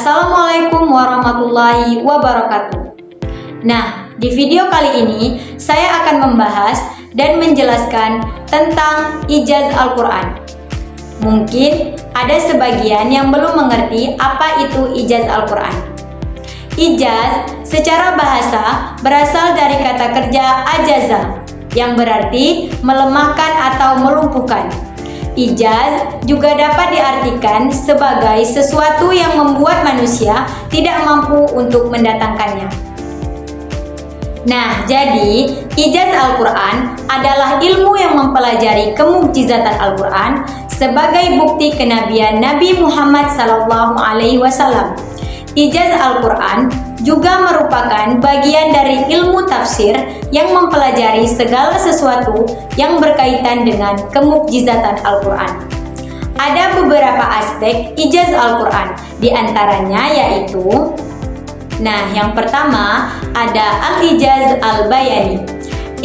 Assalamualaikum warahmatullahi wabarakatuh. Nah, di video kali ini saya akan membahas dan menjelaskan tentang ijaz Al-Quran. Mungkin ada sebagian yang belum mengerti apa itu ijaz Al-Quran. Ijaz secara bahasa berasal dari kata kerja ajaza, yang berarti melemahkan atau melumpuhkan. Ijaz juga dapat diartikan sebagai sesuatu yang membuat manusia tidak mampu untuk mendatangkannya. Nah, jadi ijaz Al-Quran adalah ilmu yang mempelajari kemukjizatan Al-Quran sebagai bukti kenabian Nabi Muhammad SAW. Ijaz Al-Quran juga merupakan bagian dari ilmu tafsir yang mempelajari segala sesuatu yang berkaitan dengan kemukjizatan Al-Quran. Ada beberapa aspek ijaz Al-Quran, diantaranya yaitu yang pertama ada Al-Ijaz Al-Bayani.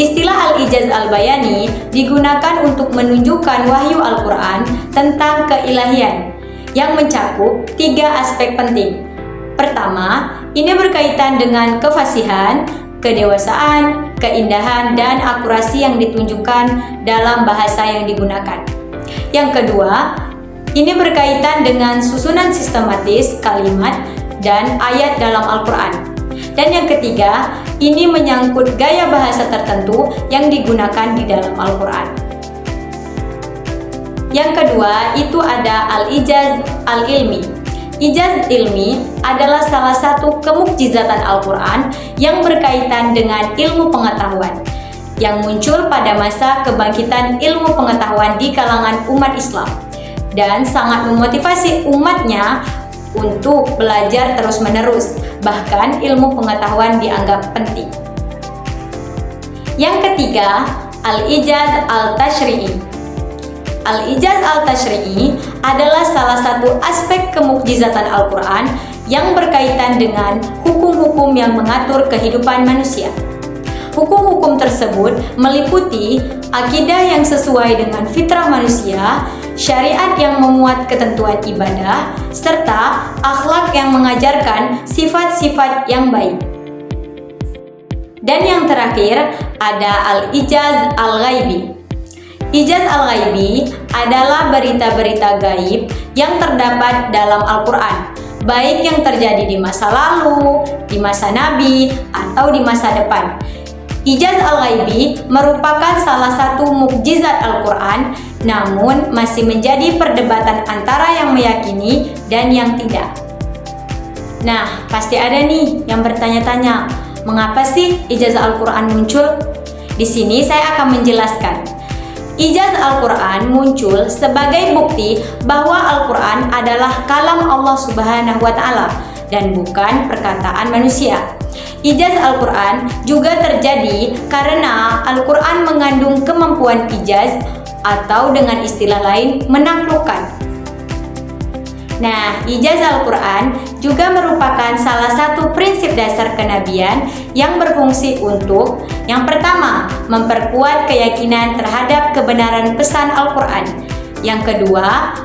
Istilah Al-Ijaz Al-Bayani digunakan untuk menunjukkan wahyu Al-Quran tentang keilahian yang mencakup 3 aspek penting. Pertama, ini berkaitan dengan kefasihan, kedewasaan, keindahan, dan akurasi yang ditunjukkan dalam bahasa yang digunakan. Yang kedua, ini berkaitan dengan susunan sistematis kalimat dan ayat dalam Al-Quran. Dan yang ketiga, ini menyangkut gaya bahasa tertentu yang digunakan di dalam Al-Quran. Yang kedua, itu ada Al-Ijaz Al-Ilmi. Ijaz ilmi adalah salah satu kemukjizatan Al-Quran yang berkaitan dengan ilmu pengetahuan yang muncul pada masa kebangkitan ilmu pengetahuan di kalangan umat Islam dan sangat memotivasi umatnya untuk belajar terus-menerus, bahkan ilmu pengetahuan dianggap penting. Yang ketiga, Al-Ijaz Al-Tashri'i. Al-Ijaz Al-Tashri'i adalah salah satu aspek kemukjizatan Al-Quran yang berkaitan dengan hukum-hukum yang mengatur kehidupan manusia. Hukum-hukum tersebut meliputi akidah yang sesuai dengan fitrah manusia, syariat yang memuat ketentuan ibadah, serta akhlak yang mengajarkan sifat-sifat yang baik. Dan yang terakhir ada Al-Ijaz Al-Ghaibi. Ijaz Al-Ghaibi adalah berita-berita gaib yang terdapat dalam Al-Quran, baik yang terjadi di masa lalu, di masa Nabi, atau di masa depan. Ijaz Al-Ghaibi merupakan salah satu mukjizat Al-Quran, namun masih menjadi perdebatan antara yang meyakini dan yang tidak. Nah, pasti ada nih yang bertanya-tanya, mengapa sih ijaz Al-Quran muncul? Di sini saya akan menjelaskan. Ijaz Al-Quran muncul sebagai bukti bahwa Al-Quran adalah kalam Allah Subhanahu wa Ta'ala dan bukan perkataan manusia. Ijaz Al-Quran juga terjadi karena Al-Quran mengandung kemampuan ijaz atau dengan istilah lain menaklukkan. Nah, ijaz Al-Quran juga merupakan salah satu prinsip dasar kenabian yang berfungsi untuk yang pertama, memperkuat keyakinan terhadap kebenaran pesan Al-Quran. Yang kedua,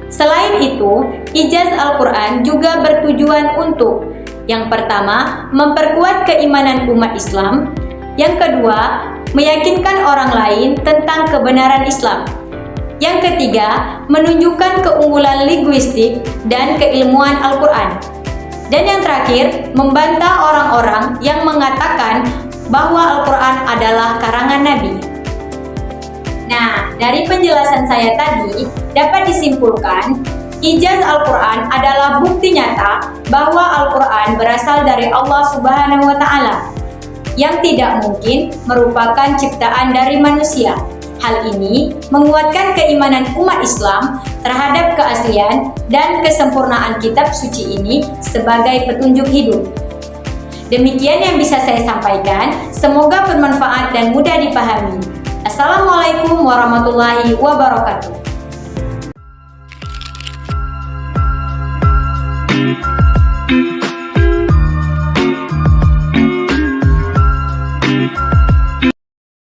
Selain itu, ijaz Al-Quran juga bertujuan untuk yang pertama, memperkuat keimanan umat Islam. Yang kedua, meyakinkan orang lain tentang kebenaran Islam. Yang ketiga, menunjukkan keunggulan linguistik dan keilmuan Al-Quran. Dan yang terakhir, membantah orang-orang yang mengatakan bahwa Al-Quran adalah karangan Nabi. Nah, dari penjelasan saya tadi, dapat disimpulkan, ijaz Al-Quran adalah bukti nyata bahwa Al-Quran berasal dari Allah Subhanahu wa Ta'ala, yang tidak mungkin merupakan ciptaan dari manusia. Hal ini menguatkan keimanan umat Islam terhadap keaslian dan kesempurnaan kitab suci ini sebagai petunjuk hidup. Demikian yang bisa saya sampaikan, semoga bermanfaat dan mudah dipahami. Assalamualaikum warahmatullahi wabarakatuh.